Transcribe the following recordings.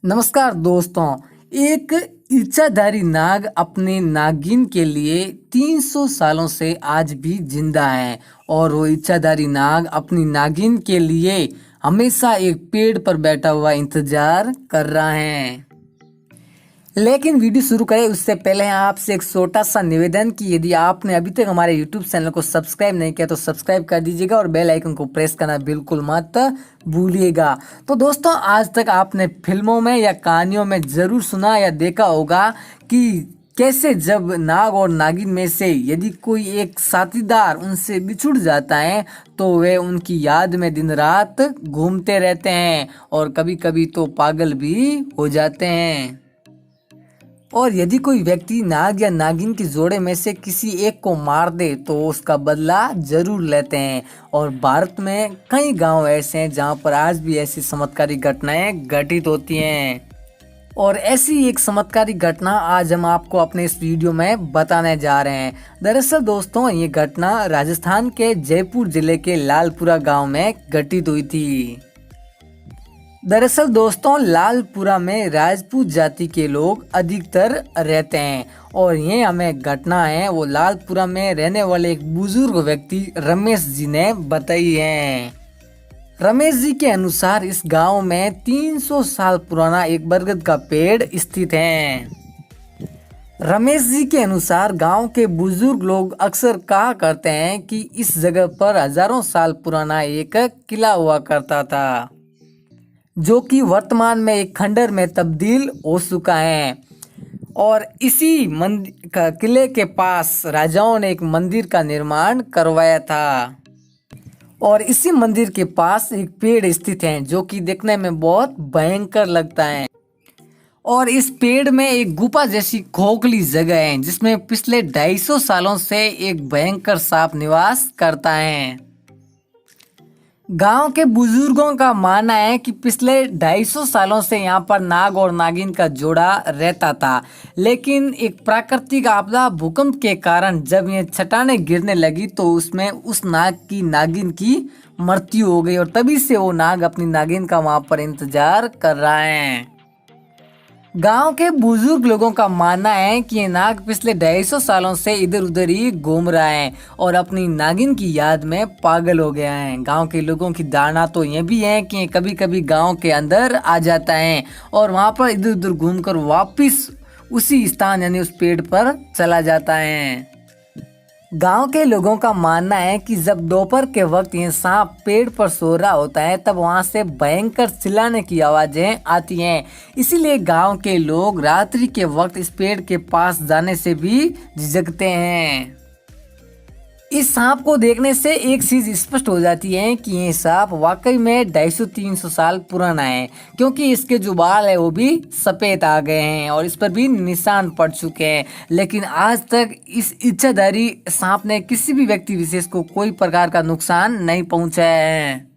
नमस्कार दोस्तों। एक इच्छाधारी नाग अपने नागिन के लिए 300 सालों से आज भी जिंदा है और वो इच्छाधारी नाग अपनी नागिन के लिए हमेशा एक पेड़ पर बैठा हुआ इंतजार कर रहा है। लेकिन वीडियो शुरू करें उससे पहले आपसे एक छोटा सा निवेदन कि यदि आपने अभी तक हमारे यूट्यूब चैनल को सब्सक्राइब नहीं किया तो सब्सक्राइब कर दीजिएगा और बेल आइकन को प्रेस करना बिल्कुल मत भूलिएगा। तो दोस्तों, आज तक आपने फिल्मों में या कहानियों में ज़रूर सुना या देखा होगा कि कैसे जब नाग और नागिन में से यदि कोई एक साथीदार उनसे बिछुड़ जाता है तो वे उनकी याद में दिन रात घूमते रहते हैं और कभी कभी तो पागल भी हो जाते हैं। और यदि कोई व्यक्ति नाग या नागिन के जोड़े में से किसी एक को मार दे तो उसका बदला जरूर लेते हैं। और भारत में कई गांव ऐसे हैं जहां पर आज भी ऐसी चमत्कारी घटनाएं घटित होती हैं। और ऐसी एक चमत्कारी घटना आज हम आपको अपने इस वीडियो में बताने जा रहे हैं। दरअसल दोस्तों, ये घटना राजस्थान के जयपुर जिले के लालपुरा गाँव में घटित हुई थी। दरअसल दोस्तों, लालपुरा में राजपूत जाति के लोग अधिकतर रहते हैं और ये हमें घटना है वो लालपुरा में रहने वाले एक बुजुर्ग व्यक्ति रमेश जी ने बताई है। रमेश जी के अनुसार इस गांव में 300 साल पुराना एक बरगद का पेड़ स्थित है। रमेश जी के अनुसार गांव के बुजुर्ग लोग अक्सर कहा करते हैं कि इस जगह पर हजारों साल पुराना एक किला हुआ करता था जो कि वर्तमान में एक खंडर में तब्दील हो चुका है। और इसी किले के पास राजाओं ने एक मंदिर का निर्माण करवाया था और इसी मंदिर के पास एक पेड़ स्थित है जो कि देखने में बहुत भयंकर लगता है। और इस पेड़ में एक गुफा जैसी खोखली जगह है जिसमें पिछले 250 सालों से एक भयंकर सांप निवास करता है। गांव के बुजुर्गों का मानना है कि पिछले 250 सालों से यहाँ पर नाग और नागिन का जोड़ा रहता था, लेकिन एक प्राकृतिक आपदा भूकंप के कारण जब ये चट्टानें गिरने लगी तो उसमें उस नाग की नागिन की मृत्यु हो गई और तभी से वो नाग अपनी नागिन का वहां पर इंतजार कर रहा है। गांव के बुजुर्ग लोगों का मानना है कि ये नाग पिछले 250 सालों से इधर उधर ही घूम रहा है और अपनी नागिन की याद में पागल हो गया है। गांव के लोगों की धारणा तो ये भी है कि कभी कभी गांव के अंदर आ जाता है और वहां पर इधर उधर घूमकर वापस उसी स्थान यानी उस पेड़ पर चला जाता है। गांव के लोगों का मानना है कि जब दोपहर के वक्त ये सांप पेड़ पर सो रहा होता है तब वहां से भयंकर चिल्लाने की आवाजें आती हैं। इसीलिए गांव के लोग रात्रि के वक्त इस पेड़ के पास जाने से भी झिझकते हैं। इस सांप को देखने से एक चीज स्पष्ट हो जाती है कि ये सांप वाकई में 250-300 साल पुराना है, क्योंकि इसके जो बाल है वो भी सफेद आ गए हैं और इस पर भी निशान पड़ चुके हैं। लेकिन आज तक इस इच्छाधारी सांप ने किसी भी व्यक्ति विशेष को कोई प्रकार का नुकसान नहीं पहुंचाया है।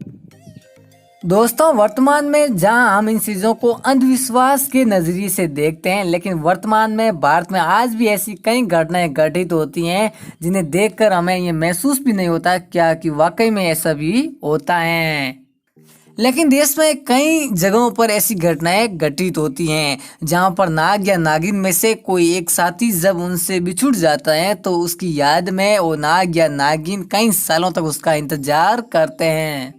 दोस्तों, वर्तमान में जहां हम इन चीज़ों को अंधविश्वास के नज़रिए से देखते हैं, लेकिन वर्तमान में भारत में आज भी ऐसी कई घटनाएं घटित होती हैं जिन्हें देखकर हमें ये महसूस भी नहीं होता क्या कि वाकई में ऐसा भी होता है। लेकिन देश में कई जगहों पर ऐसी घटनाएं घटित होती हैं जहां पर नाग या नागिन में से कोई एक साथी जब उनसे बिछुड़ जाता है तो उसकी याद में वो नाग या नागिन कई सालों तक उसका इंतजार करते हैं।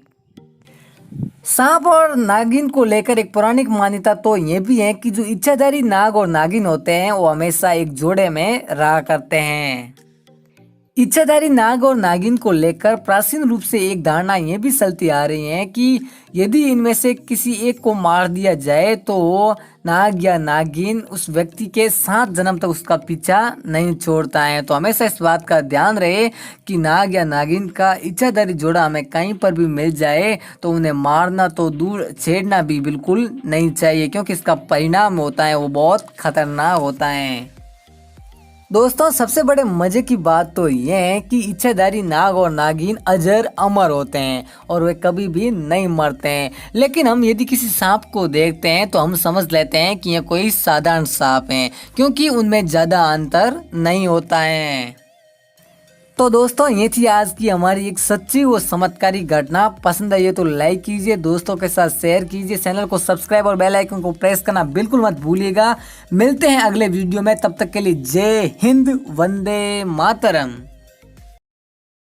सांप और नागिन को लेकर एक पौराणिक मान्यता तो ये भी है कि जो इच्छाधारी नाग और नागिन होते हैं वो हमेशा एक जोड़े में रहा करते हैं। इच्छाधारी नाग और नागिन को लेकर प्राचीन रूप से एक धारणा ये भी चलती आ रही है कि यदि इनमें से किसी एक को मार दिया जाए तो नाग या नागिन उस व्यक्ति के 7 जन्म तक उसका पीछा नहीं छोड़ता है। तो हमेशा इस बात का ध्यान रहे कि नाग या नागिन का इच्छाधारी जोड़ा हमें कहीं पर भी मिल जाए तो उन्हें मारना तो दूर, छेड़ना भी बिल्कुल नहीं चाहिए, क्योंकि इसका परिणाम होता है वो बहुत खतरनाक होता है। दोस्तों, सबसे बड़े मजे की बात तो ये है कि इच्छाधारी नाग और नागिन अजर अमर होते हैं और वे कभी भी नहीं मरते हैं। लेकिन हम यदि किसी सांप को देखते हैं तो हम समझ लेते हैं कि यह कोई साधारण सांप है, क्योंकि उनमें ज्यादा अंतर नहीं होता है। तो दोस्तों ये थी आज की हमारी एक सच्ची व चमत्कारी घटना। पसंद आई तो लाइक कीजिए, दोस्तों के साथ शेयर कीजिए, चैनल को सब्सक्राइब और बेल आइकन को प्रेस करना बिल्कुल मत भूलिएगा। मिलते हैं अगले वीडियो में, तब तक के लिए जय हिंद, वंदे मातरम।